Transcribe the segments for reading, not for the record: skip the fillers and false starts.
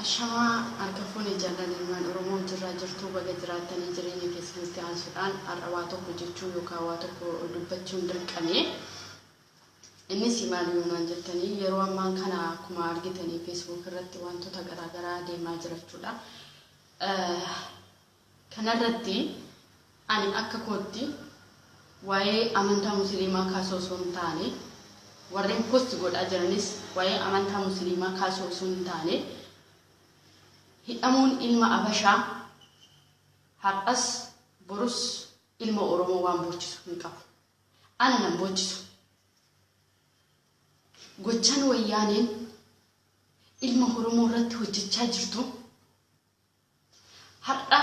Ashama argafuni jallalilman Oromoon jirraa jirtuu baga jiraatanii jireenya keessatti aansuudhaan har'a tokko jechuu yookaan waa tokko dubbachuun dirqamee innis maal yoonaan jettanii yeroo ammaan kana akkuma argitanii Facebook irratti wantoota garaagaraa deemaa jirachuudha. Kanarratti ani akka kootti waa'ee amantaa musliimaa kaasoo osoo hin taane warreen post godhaa jiranis waa'ee amantaa musliimaa kaasoo osoo hin taane hidhamuun ilma Abashaa har'as borus ilma Oromoo waan bochisu hin qabu. Ana nan bochisu. Gochaan wayyaaneen ilma Oromoo irratti hojjechaa jirtu har'a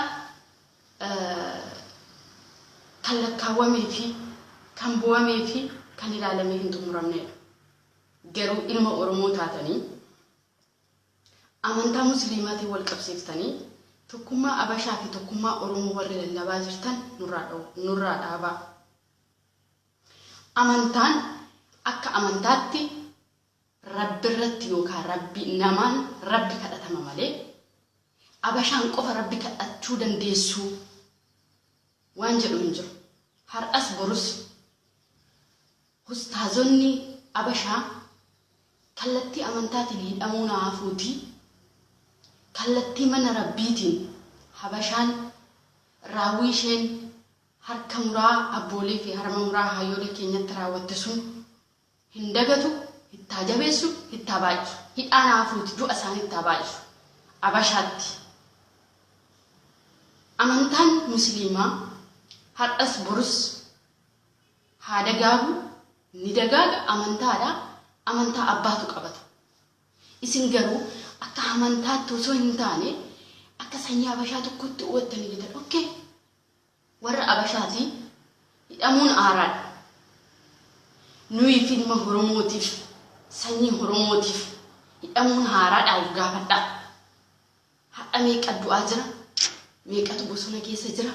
kan lakkaawwamee fi kan bu'amee fi kan ilaalamee hin xumuramnedha. Garuu ilma Oromoo taatanii amantaa musliimaatiin wal qabsiiftanii tokkummaa Abashaa fi tokkummaa Oromoo warri lallabaa jirtan nurraa dhaabaa. Amantaan akka amantaatti Rabbi irratti yookaan Rabbi namaan Rabbi kadhatama malee Abashaan qofa Rabbi kadhachuu dandeessu waan jedhu hin jiru. Har'as borus ustaazonni Abashaa kallattii amantaatiin hidhamuu naafuutii kallattii mana Rabbiitiin Habashaan raawwii isheen harka muraa abboolee fi harma muraa hayyoolee keenyatti raawwatte sun hin dagatu, hittaa jabeessu, hittaa baay'isu. Hidhaan haafuuti du'a isaanii hittaa baay'isu. Abashaatti. Amantaan musliimaa har'as borus haa dagaagu ni dagaaga amantaadha. Amantaa abbaatu qabata. Isin garuu akka amantaatti osoo hin taane akka sanyii Abashaa tokkotti hubattanii jedhan okay warra Abashaati hidhamuun aaraadha. Nuyi ilma Oromootiif sanyii Oromootiif hidhamuun aaraadha gaafadha. Hadha meeqa du'aa jira? Meeqatu bosona keessa jira?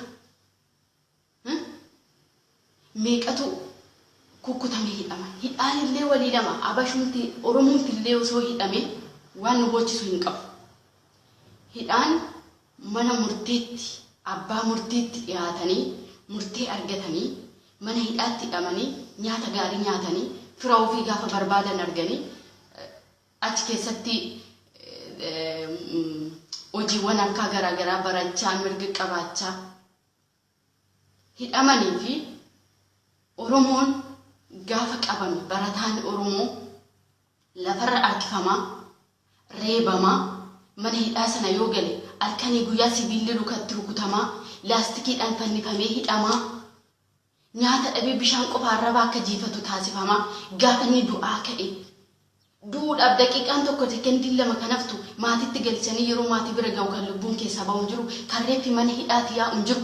Meeqatu kukkutamee hidhama? Hidhaan illee walii lama Abashumti Oromoomti illee osoo hidhame waan nu bochisu hin qabu. Hidhaan mana murteetti abbaa murteetti dhiyaatanii murtee argatanii mana hidhaatti hidhamanii nyaata gaarii nyaatanii fira ofii gaafa barbaadan arganii achi keessatti hojiiwwan akka garaagaraa barachaa mirga qabaachaa hidhamanii fi Oromoon gaafa qabame barataan Oromoo lafarra harkifamaa reebamaa mana hidhaa sana yoo gale halkanii guyyaa sibiilli lukatti rukutamaa laastikiidhaan fannifamee hidhamaa nyaata dhabee bishaan qofaarra akka jiifatu taasifamaa gaafa inni du'aa ka'e duudhaaf daqiiqaan tokko sekendii lama kanaftu maatiitti galchanii yeroo maatii bira ga'u kan lubbuun keessaa ba'u jiru kan reeffi mana hidhaatti yaa'u jiru.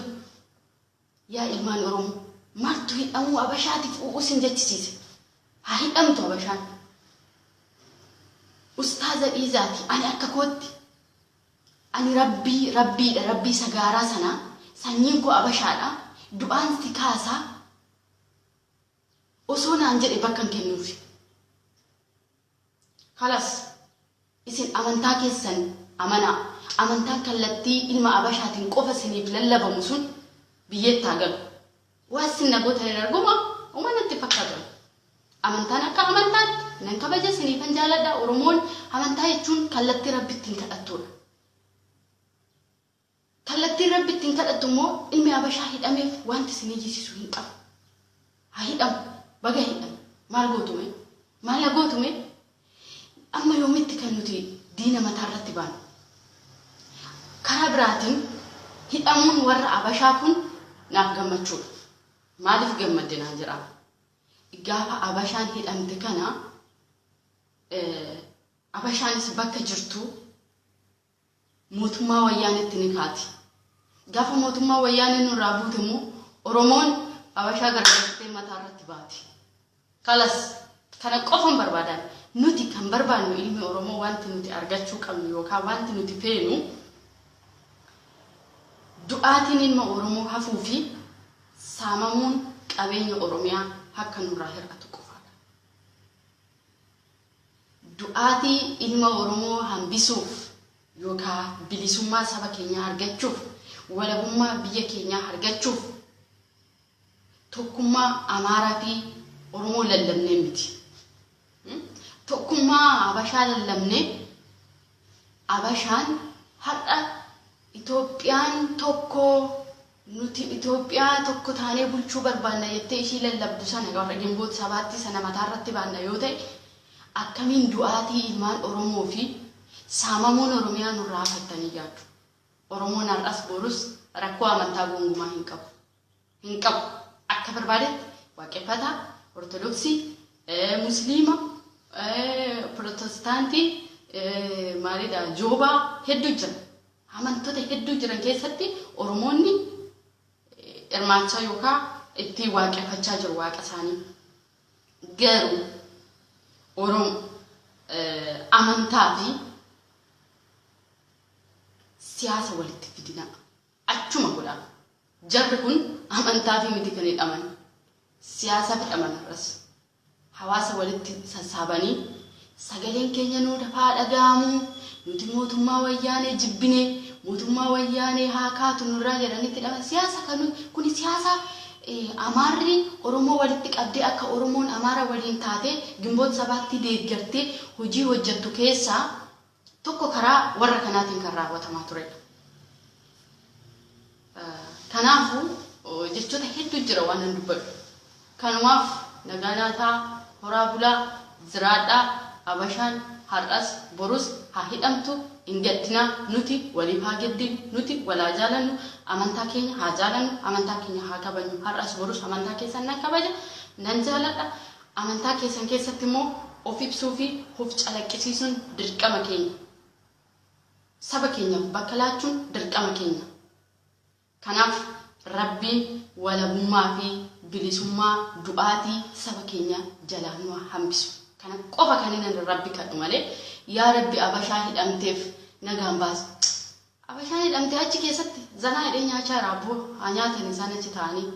Yaa ilmaan Oromoo maaltu hidhamuu Abashaatiif u'uusin jechisiise? Haa hidhamtu Abashaan. Ustaaza dhiizaati ani akka kootti ani rabbiidha rabbii sagaaraa sana sanyiin koo Abashaadha du'aan si kaasaa osoo naan jedhe bakka hin kennuufi. Kalas isin amantaa keessan amanaa amantaan kallattii ilma Abashaatiin qofa isiniif lallabamu sun biyyeetti haa galu. Waan isin nagoota hin arguma uummanatti fakkaatu. Amantaan akka amantaatti nan kabaja isiniifan jaaladha. Oromoon amantaa jechuun kallattii Rabbitti hin kadhattudha. Kallattii Rabbitti hin kadhattu immoo ilmi Abashaa hidhameef wanti isin ijjisiisu hin qabu. Haa hidhamu baga hidhamu maal gootume maal gootume amma yoomitti kan nuti diina mataa irratti baanu. Karaa biraatiin hidhamuun warra Abashaa kun naaf gammachuudha. Maaliif gammadde naan jedhama? Gaafa Abashaan hidhamte kana Abashaanis bakka jirtu mootummaa wayyaanetti ni kaati. Gaafa mootummaa wayyaanee nurraa buute immoo Oromoon Abashaa gargaartee mataa irratti baati. Kalas kana qofan barbaadan nuti kan barbaannu ilmi Oromoo wanti nuti argachuu qabnu yookaan wanti nuti feenu du'aatiin ilma Oromoo hafuu fi saamamuun qabeenya Oromiyaa akka nurraa hir'atu qofaadha. Du'aatii ilma Oromoo hambisuuf yookaan bilisummaa saba keenyaa argachuuf walabummaa biyya keenyaa argachuuf tokkummaa Amaaraa fi Oromoo lallabnee miti. Tokkummaa Habashaa lallabnee Habashaan har'a Itoophiyaan tokko nuti Itoophiyaa tokko taanee bulchuu barbaanna jettee ishii lallabdu sana warra Gimboot sabaatti sana mataarratti baanna yoo ta'e akkamiin du'aatii ilmaan Oromoo fi saamamuun Oromiyaa nurraa fattanii yaaddu. Oromoon har'as borus rakkoo amantaa gongumaa hin qabu. Hin qabu. Akka barbaadetti waaqeffataa, Ortodoksii, Musliima, Protestaantii, maalidha Joobaa hedduu jira. Amantoota hedduu jiran keessatti Oromoonni hirmaachaa yookaan itti waaqeffachaa jiru waaqa isaanii. Garuu amantaa fi siyaasa walitti fidina achuma godha. Jarri kun amantaa fi miti kan hidhaman siyaasa fidhaman irras hawaasa walitti sassaabanii sagaleen keenya nuu dafaa dhaga'amu nuti mootummaa wayyaanee jibbine mootummaa wayyaanee haa kaatu nurraa jedhanitti hidhaman siyaasa kun siyaasa Amaarri Oromoo walitti qabdee akka Oromoon Amaara waliin taate Gimboot sabaatti deeggartee hojii hojjettu keessaa tokko karaa warra kanaatiin kan raawwatamaa turedha. Kanaafuu jechoota hedduu jira waan hin dubbadhu. Kanumaaf nagaa nyaataa horaa bulaa ziraadhaa Habashaan har'as borus haa hidhamtu hin gaddinaa nuti waliif haa gaddinu nuti walaa jaalannu amantaa keenya haa jaalannu amantaa keenya haa kabajnu har'as borus amantaa keessan nan kabaja nan jaaladha amantaa keessan keessatti immoo of ibsuu fi of calaqqisiisuun dirqama keenya saba keenyaaf bakka laachuun dirqama keenya. Kanaaf Rabbiin walabummaa fi bilisummaa du'aatii saba keenya jalaa nu hambisu. Kana qofa kan inni Rabbi kadhu malee yaa Rabbi Habashaa hidhamteef nagaan baasi. Habashaan hidhamtee achi keessatti zanaa hidhee nyaachaa raaboo haa nyaatan isaan achi ta'anii.